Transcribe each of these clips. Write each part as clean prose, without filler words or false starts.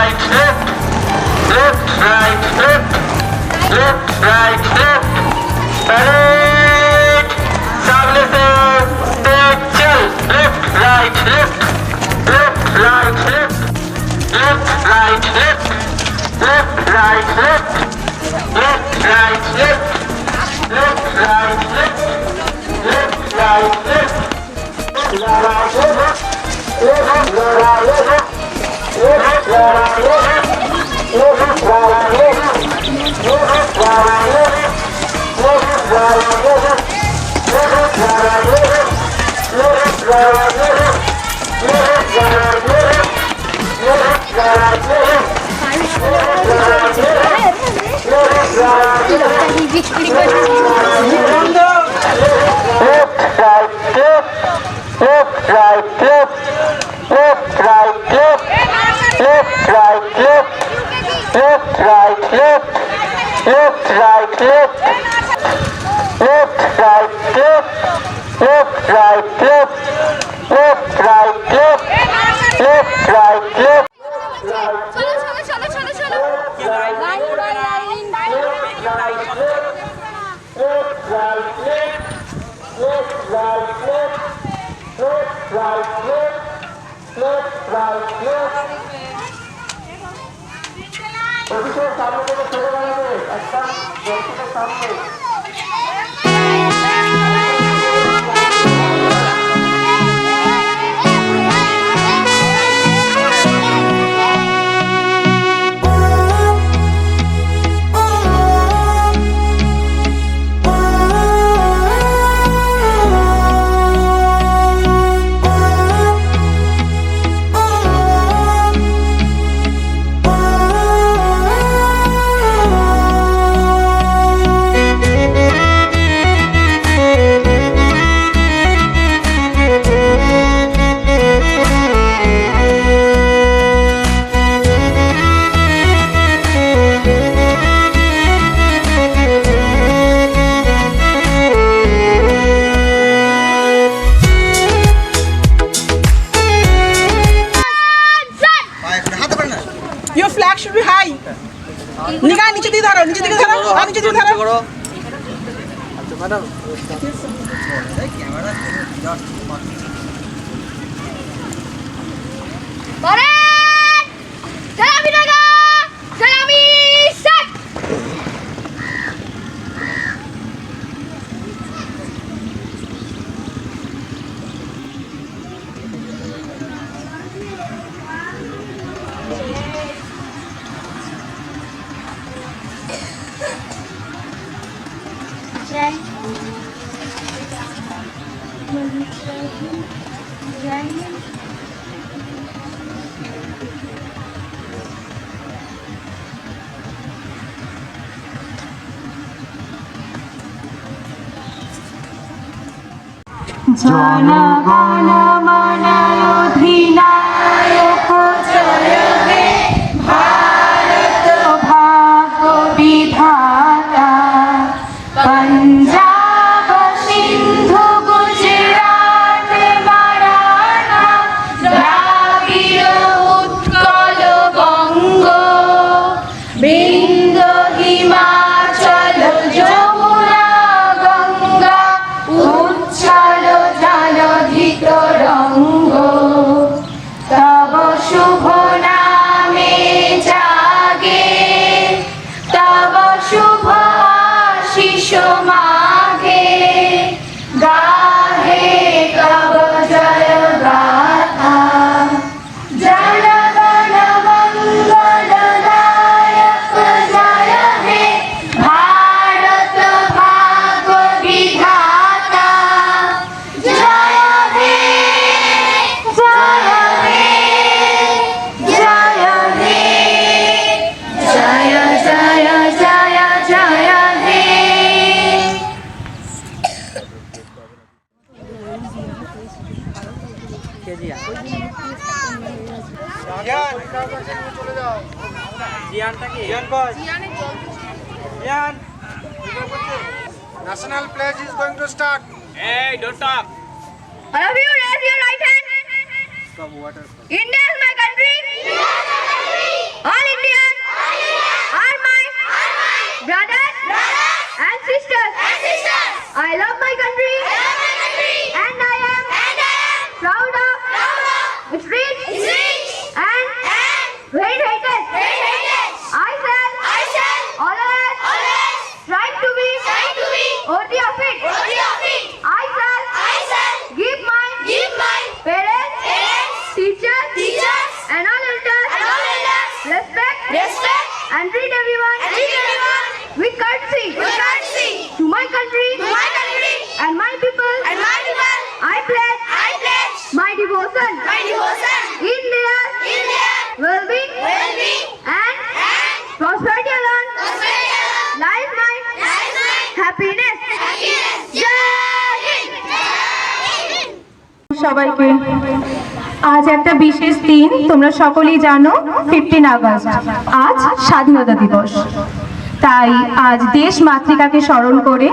right, left, left, right, left, left, right, left. Parade. सामने से तेज चल. Left, right, left, left, right, left, left, right, left, left, right, left, left, right, left, left, right, left, left, right, left. Your flag should be high. निगाह नीचे दिखे धरो, नीचे दिखे धरो, हाँ नीचे दिखे धरो. Parade! Salami naga! Salami set! জনগণ মন অধিনায়ক জয় হে ভারত ভাগ্য বিধাতা পঞ্জাব সিন্ধু গুজরাট মারাঠা দ্রাবিড় উৎকল বঙ্গ বিন্দ হিমাচল যমুনা গঙ্গা উচ্ছল জলধি তরঙ্গ তব শুভ নামে জাগে তব শুভ আশিস মাগে গাহে তব জয় গাথা জনগণ মঙ্গলদায়ক জয় হে ভারত ভাগ্য বিধাতা জয় হে জয় হে জয় হে জয় জয় জয় জয় হে National pledge is going to start. Hey, don't talk. All of you raise your right hand. India is my country. sisters, I love my country, and I am proud of its rich and great heritage. I shall always strive to be worthy of it. I shall give my parents, teachers, and all elders respect and treat everyone with courtesy. To my country and my people, I pledge my devotion in their well-being and prosperity alone lies my happiness. Jai Hind! সবাইকে আজ একটা বিশেষ দিন, তোমরা সকলেই জানো 15 August আজ স্বাধীনতা দিবস। তাই আজ দেশ মাতৃকাকে স্মরণ করে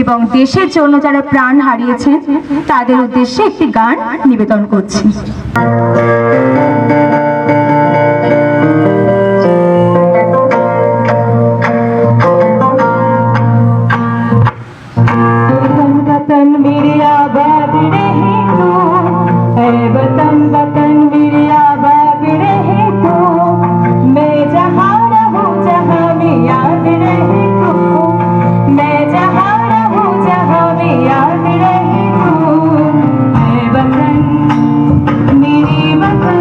এবং দেশের জন্য যারা প্রাণ হারিয়েছেন তাদের উদ্দেশ্যে একটি গান নিবেদন করছি। वतन मेरे आबाद रहे तू, ऐ वतन वतन मेरे आबाद रहे तू, मैं जहाँ रहूँ जहाँ में याद रहे तू, मैं जहाँ रहूँ जहाँ में याद रहे तू, ऐ वतन मेरे वतन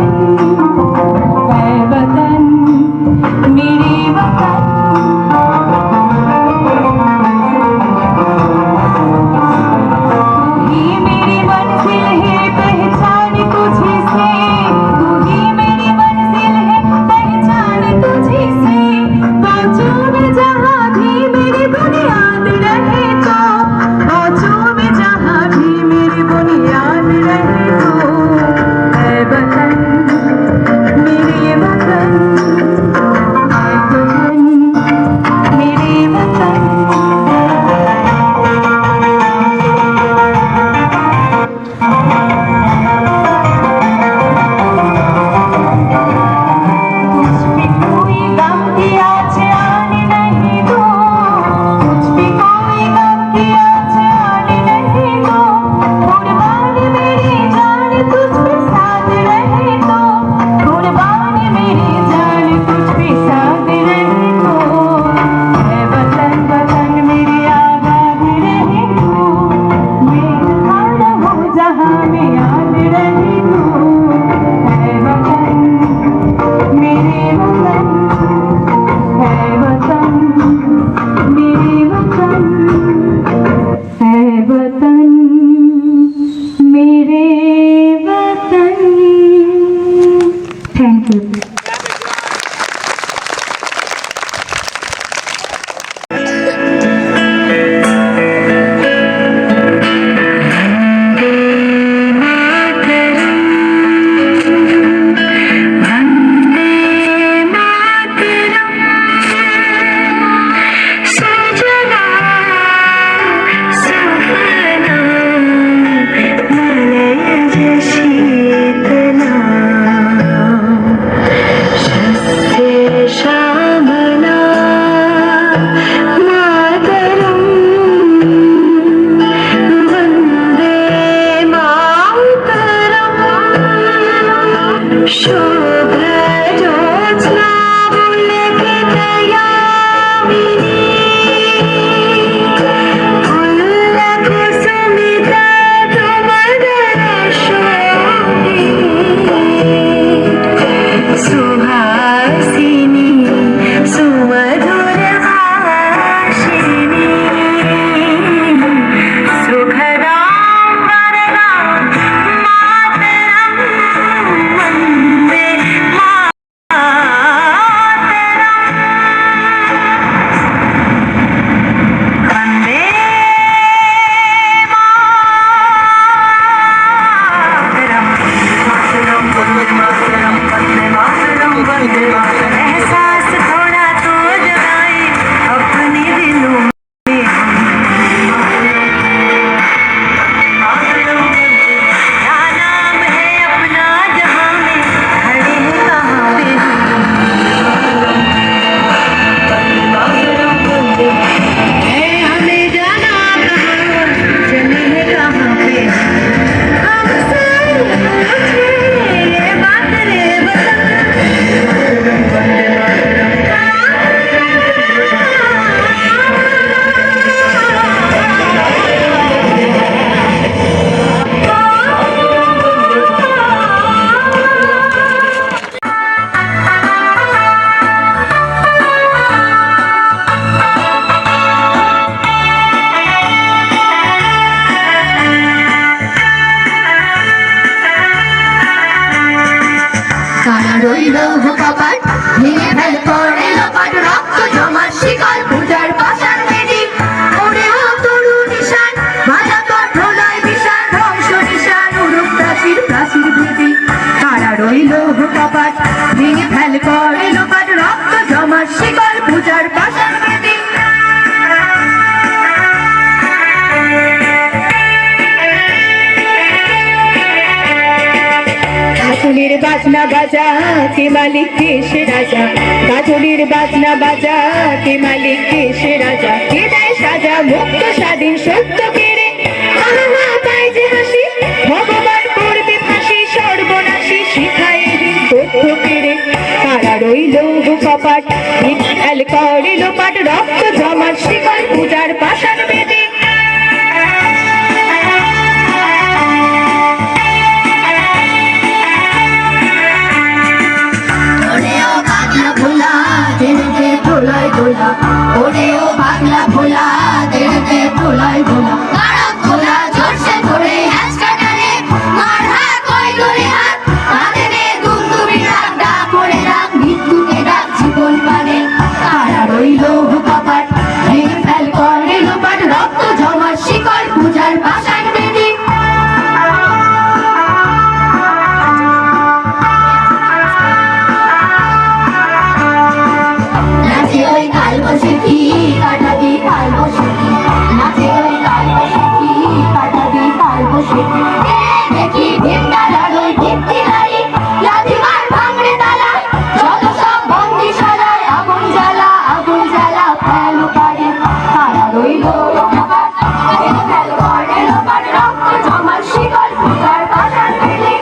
রইল কপাট ভেঙে ফেল করে লোপাট রক্ত জমা শিকল পূজার পাশার বেদি ওরে ও তরু নিশান বাজা তোর প্রলয় বিশাল ধ্বংস নিশান উড়ুক প্রাচীর প্রাচীর ভেদি কারা রইল কপাট ভেঙে ফেল করে লোপাট রক্ত জমা শিকল পূজার পাশার বেদি গাজনের বাজনা বাজা কে মালিক কে সে রাজা গাজনের বাজনা বাজা কে মালিক কে সে রাজা কে দেয় সাজা মুক্ত স্বাধীন সত্য কেড়ে আহা পায় যে হাসি ভগবান করবে ফাঁসি সর্বনাশী শিখায় তথ্য কেড়ে কারা রইল কপাট ফেল করে লোপাট রক্ত জমার শিকল পূজার পাশার বেদি প্রলয় দোলা ওরে ও পাগলা ভোলা দেড়তে প্রলয় ভোলা কারক ভোলা জোরসে ধরে হ্যাঁচকা টানে মার হাত কই ধরে হাত কাঁধে নে দুমদুমি ডাক ডাক করে ডাক মৃত্যুকে ডাক জীবন পানে কারা রইল কপাট ভেঙে ফেল করে লোপাট রক্ত জমা শিকল পূজার পাশান বেদি নাচে ওই কাল বসে কাটাবি কাল বসে নাচে ওই কাল বসে দেখি ভিমটালার ওই ভিত্তি নারী লাঠিমার ভাঙড়ে তালা যত সব বন্দি সালায় আগুন জ্বালা ফেলো পারে তারা রইল ফেল করে লোপাট রক্ত জমার শিকল পূজার পাশার বেদি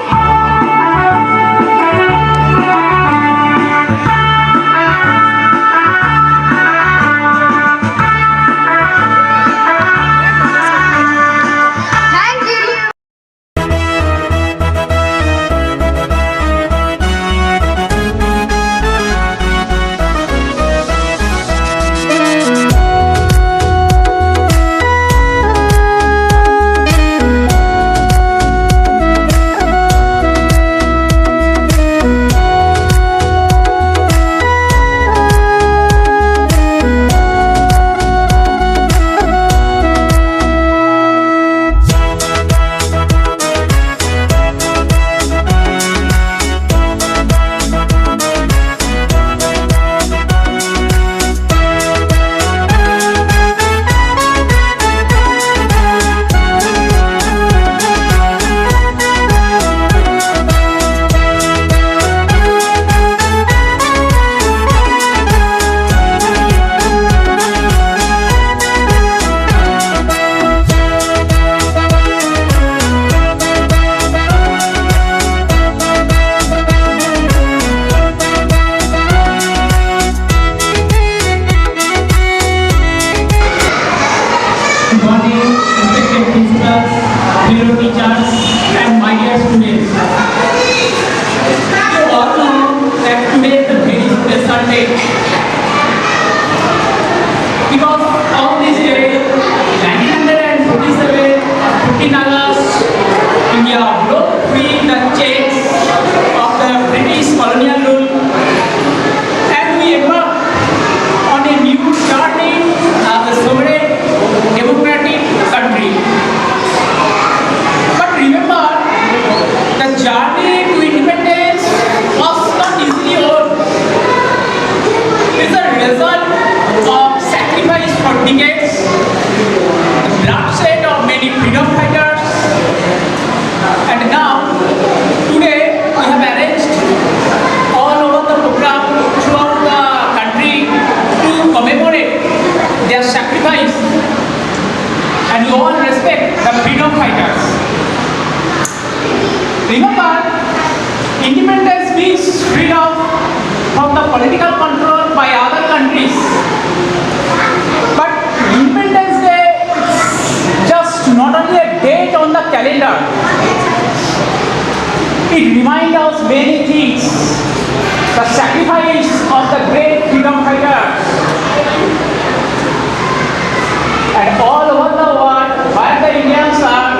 fellow teachers and my dear students. You all know that today is a very special day. Because on this day, 1947, 15 August, India broke free the chains of the British colonial rule, and we embarked on a new journey as a sovereign democratic country. But remember, the journey to independence was not easily over. It is a result of sacrifice for decades, the bloodshed of many freedom fighters, and now, today, we have arranged all over the program throughout the country to commemorate their sacrifice, and you all respect the freedom fighters. Remember, independence means freedom from the political control by other countries. But Independence Day is just not only a date on the calendar. It reminds us many things. The sacrifice of the great freedom fighters. And all over the world, where the Indians are,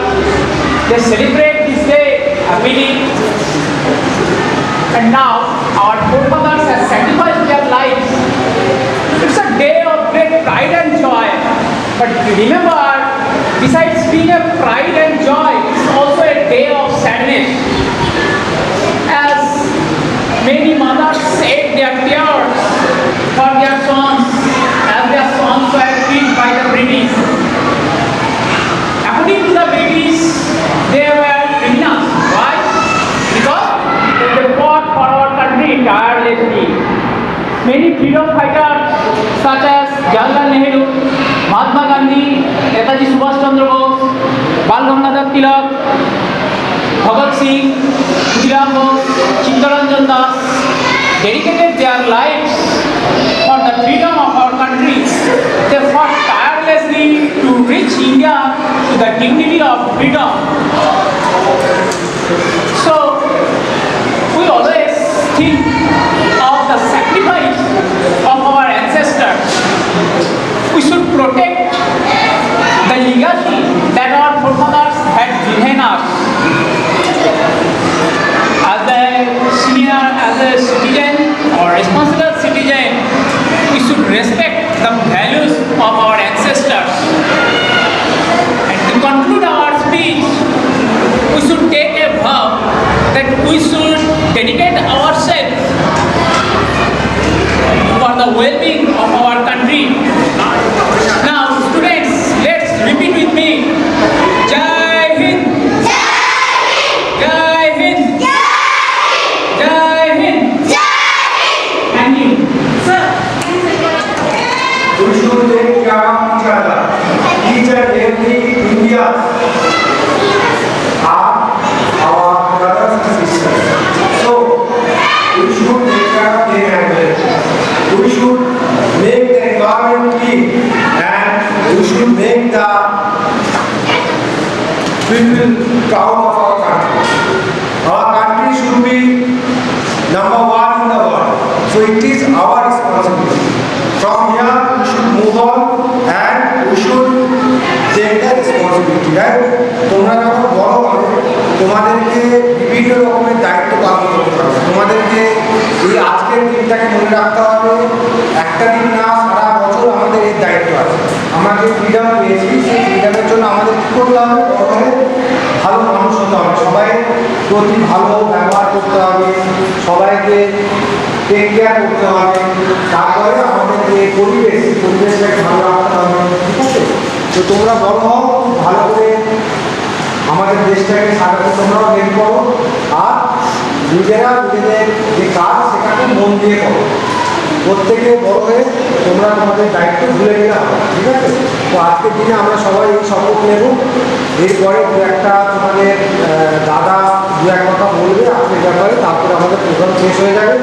they celebrate this day happily. And now, our forefathers have sacrificed their lives. It's a day of great pride and joy. But remember, besides being a pride and joy, it's also a day of sadness. As many mothers shed their tears for their sons, as their sons were killed by the British. According to the British, they were criminals. Why? Because they fought for our country tirelessly. Many freedom fighters such as Jawaharlal Nehru, Mahatma Gandhi, Netaji Subhash Chandra Bose, Bal Gangadhar Tilak, Bhagat Singh, Khudiram Bose, Chittaranjan Das dedicated their lives for the freedom of our country. They fought tirelessly to reach India to the dignity of freedom. So, we always think of the sacrifice of our ancestors. We should protect the legacy that our forefathers had given us. As a citizen or responsible citizen, we should respect the values of our ancestors. And to conclude our speech, we should take a vow that we should dedicate ourselves for the well-being of our country. Now, students, let's repeat with me. Jai Hind. Jai Hind. Jai Hind. Thank you. Sir. We should take care of each other. Each and every Indian are our brothers and sisters. So, we should take care of them as well. We should make the environment clean and we should make the people proud of our country. Our country should be number one in the world. So it is our responsibility. From here we should move on and we should take the responsibility, right? তোমরা যখন বড় হবে তোমাদেরকে বিভিন্ন রকমের দায়িত্ব পালন করতে হবে। তোমাদেরকে এই আজকের দিনটাকে মনে রাখতে হবে, একটা দিন না সারা বছর আমাদের এই দায়িত্ব আছে। আমরা যে ফ্রিডম পেয়েছি সেই ফ্রিডমের জন্য আমাদের কী করতে হবে? বড় হয়ে ভালো মানুষ হতে হবে, সবাই প্রতি ভালো ব্যবহার করতে হবে, সবাইকে টেক কেয়ার করতে হবে, তারপরে আমাদের যে পরিবেশটাকে ভালো রাখতে হবে, ঠিক আছে? তো তোমরা বড় হও, ভালো করে আমাদের দেশটাকে সাজাতে তোমরাও হেল্প করো আর নিজেরা নিজেদের যে কাজ সেটাকে মন দিয়ে করো। প্রত্যেকে বড় হয়ে তোমরা তোমাদের দায়িত্ব ভুলে গেলে হবে, ঠিক আছে? তো আজকের দিনে আমরা সবাই এই শপথ নেব। এরপরে দু একটা তোমাদের দাদা দু এক কথা বলবে আজকের ব্যাপারে, তারপরে আমাদের প্রোগ্রাম শেষ হয়ে যাবে।